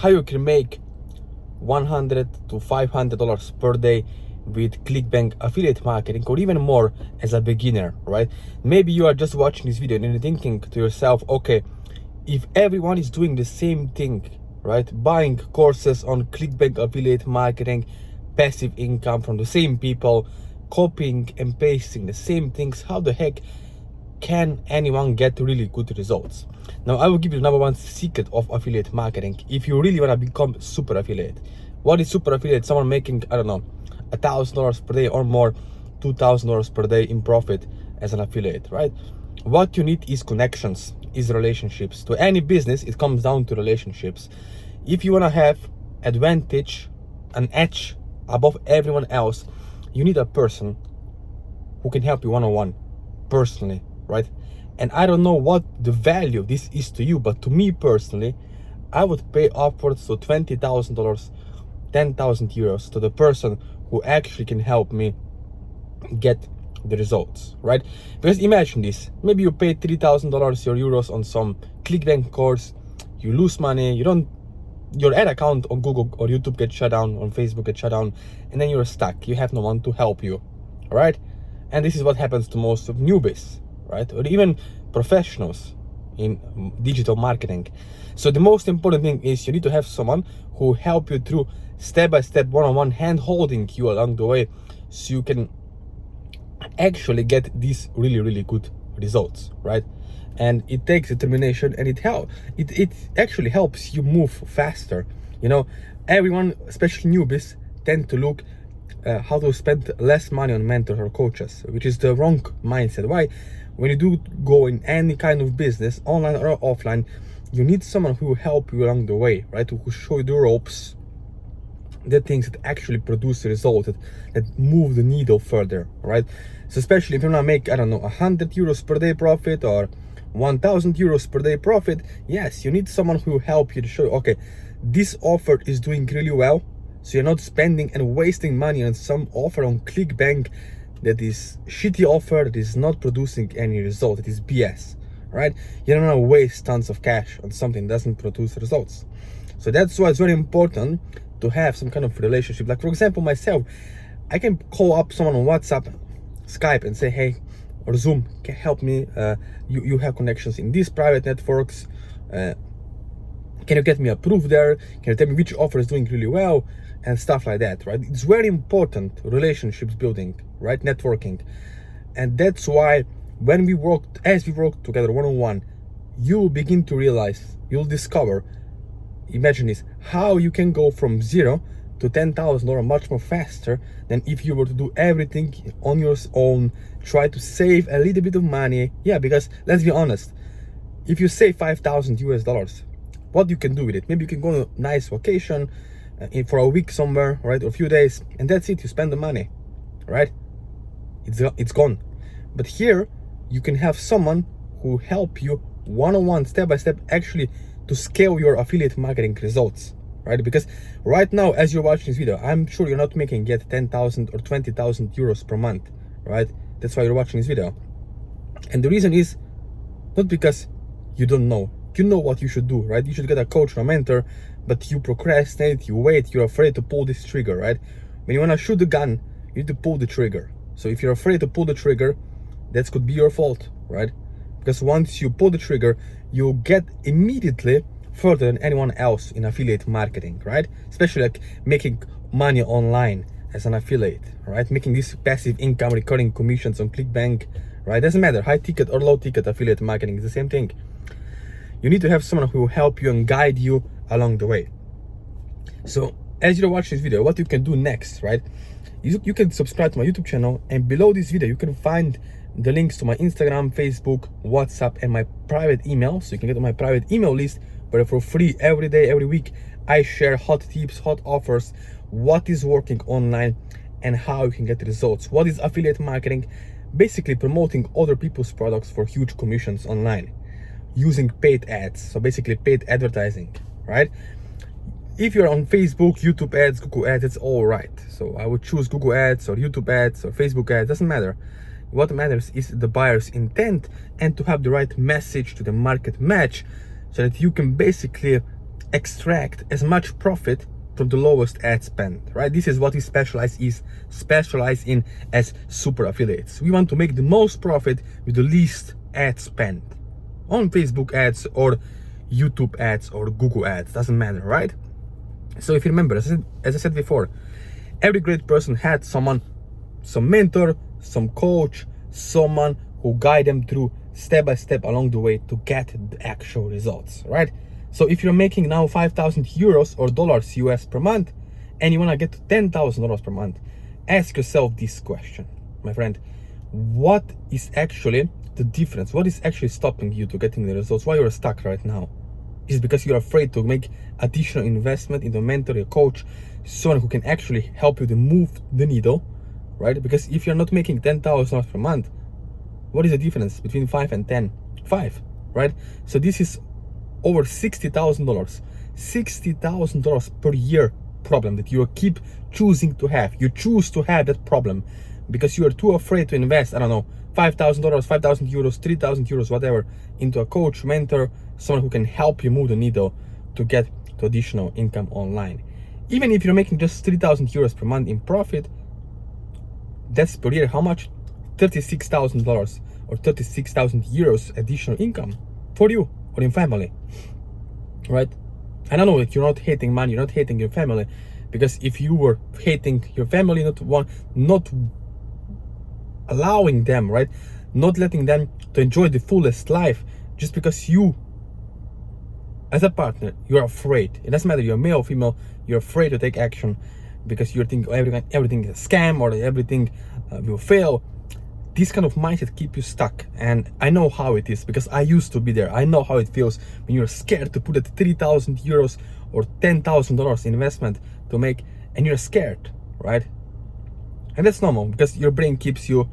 how you can make $100 to $500 per day with ClickBank affiliate marketing, or even more as a beginner, right? Maybe you are just watching this video and you're thinking to yourself, okay, if everyone is doing the same thing, right? Buying courses on ClickBank affiliate marketing, passive income from the same people, copying and pasting the same things, how the heck can anyone get really good results? Now, I will give you the number one secret of affiliate marketing if you really want to become super affiliate. What is super affiliate? Someone making, I don't know, $1,000 per day or more, $2,000 per day in profit as an affiliate, right? What you need is connections, is relationships. To any business, it comes down to relationships. If you want to have advantage, an edge above everyone else, you need a person who can help you one-on-one, personally, right? And I don't know what the value of this is to you, but to me personally, I would pay upwards to $20,000, 10,000 euros to the person who actually can help me get the results, right? Because imagine this, maybe you pay $3,000 or euros on some ClickBank course, you lose money, your ad account on Google or YouTube gets shut down, on Facebook gets shut down, and then you're stuck. You have no one to help you, right? And this is what happens to most of newbies, right? Or even professionals in digital marketing. So the most important thing is you need to have someone who help you through step-by-step, one-on-one, hand-holding you along the way, so you can actually get these really good results, right? And it takes determination, and it actually helps you move faster. You know, everyone, especially newbies, tend to look how to spend less money on mentors or coaches, which is the wrong mindset. Why? When you do go in any kind of business, online or offline, you need someone who will help you along the way, right? Who will show you the ropes, the things that actually produce the result, that move the needle further, right? So especially if you want to make, I don't know, 100 euros per day profit or 1,000 euros per day profit, yes, you need someone who will help you to show you, okay, this offer is doing really well, so you're not spending and wasting money on some offer on ClickBank that is shitty offer, that is not producing any result, it is BS, right? You don't want to waste tons of cash on something that doesn't produce results. So that's why it's very important to have some kind of relationship. Like, for example, myself, I can call up someone on WhatsApp, Skype, and say, hey, or Zoom, can help me, you have connections in these private networks, can you get me approved there, can you tell me which offer is doing really well, and stuff like that, right? It's very important, relationships building, right? Networking. And that's why when as we work together one-on-one, you'll begin to realize, you'll discover, imagine this, how you can go from 0 to 10,000 or much more faster than if you were to do everything on your own, try to save a little bit of money. Yeah, because let's be honest, if you save 5,000 US dollars, what you can do with it? Maybe you can go on a nice vacation for a week somewhere, right? Or a few days, and that's it, you spend the money, right? It's gone. But here, you can have someone who help you one-on-one, step-by-step, actually to scale your affiliate marketing results, right? Because right now, as you're watching this video, I'm sure you're not making yet 10,000 or 20,000 euros per month, right? That's why you're watching this video. And the reason is not because you don't know. You know what you should do, right? You should get a coach or a mentor, but you procrastinate, you wait, you're afraid to pull this trigger, right? When you want to shoot the gun, you need to pull the trigger. So if you're afraid to pull the trigger, that could be your fault, right? Because once you pull the trigger, you'll get immediately further than anyone else in affiliate marketing, right? Especially like making money online as an affiliate, right? Making this passive income, recurring commissions on ClickBank, right? Doesn't matter, high ticket or low ticket affiliate marketing is the same thing. You need to have someone who will help you and guide you along the way. So as you're watching this video, what you can do next, right? You can subscribe to my YouTube channel, and below this video, you can find the links to my Instagram, Facebook, WhatsApp, and my private email. So you can get on my private email list, where for free every day, every week, I share hot tips, hot offers, what is working online, and how you can get results. What is affiliate marketing? Basically promoting other people's products for huge commissions online using paid ads. So basically paid advertising, right? If you're on Facebook, YouTube ads, Google ads, it's all right. So I would choose Google ads or YouTube ads or Facebook ads, doesn't matter. What matters is the buyer's intent and to have the right message to the market match, so that you can basically extract as much profit from the lowest ad spend, right? This is what we specialize in as super affiliates. We want to make the most profit with the least ad spend on Facebook ads or YouTube ads or Google ads, doesn't matter, right? So if you remember, as I said before, every great person had some mentor, some coach, someone who guide them through step by step along the way to get the actual results, right? So if you're making now 5,000 euros or dollars US per month, and you want to get to $10,000 per month, ask yourself this question, my friend: what is actually the difference? What is actually stopping you to getting the results? Why you're stuck right now? Is it because you're afraid to make additional investment in a mentor, a coach, someone who can actually help you to move the needle, right? Because if you're not making $10,000 per month, what is the difference between 5 and 10? 5, right? So this is over $60,000 per year problem that you keep choosing to have. You choose to have that problem because you are too afraid to invest, I don't know, $5,000, 5,000 euros, 3,000 euros, whatever, into a coach, mentor, someone who can help you move the needle to get to additional income online. Even if you're making just 3,000 euros per month in profit, that's per year how much? $36,000 or 36,000 euros additional income for you or your family, right? And I know that you're not hating money, you're not hating your family, because if you were hating your family, not allowing them, right, not letting them to enjoy the fullest life, just because you, as a partner, you're afraid. It doesn't matter, you're male or female, you're afraid to take action because you think everything is a scam or everything will fail. This kind of mindset keep you stuck, and I know how it is because I used to be there. I know how it feels when you're scared to put that 3,000 euros or $10,000 investment to make, and you're scared, right? And that's normal because your brain keeps you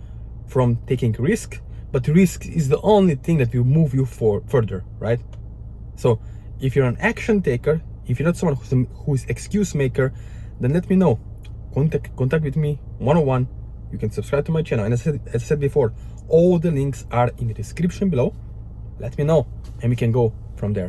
from taking risk, but risk is the only thing that will move you further, right? So if you're an action taker, if you're not someone who's excuse maker, then let me know. Contact with me one-on-one. You can subscribe to my channel, and as I said before, all the links are in the description below. Let me know and we can go from there.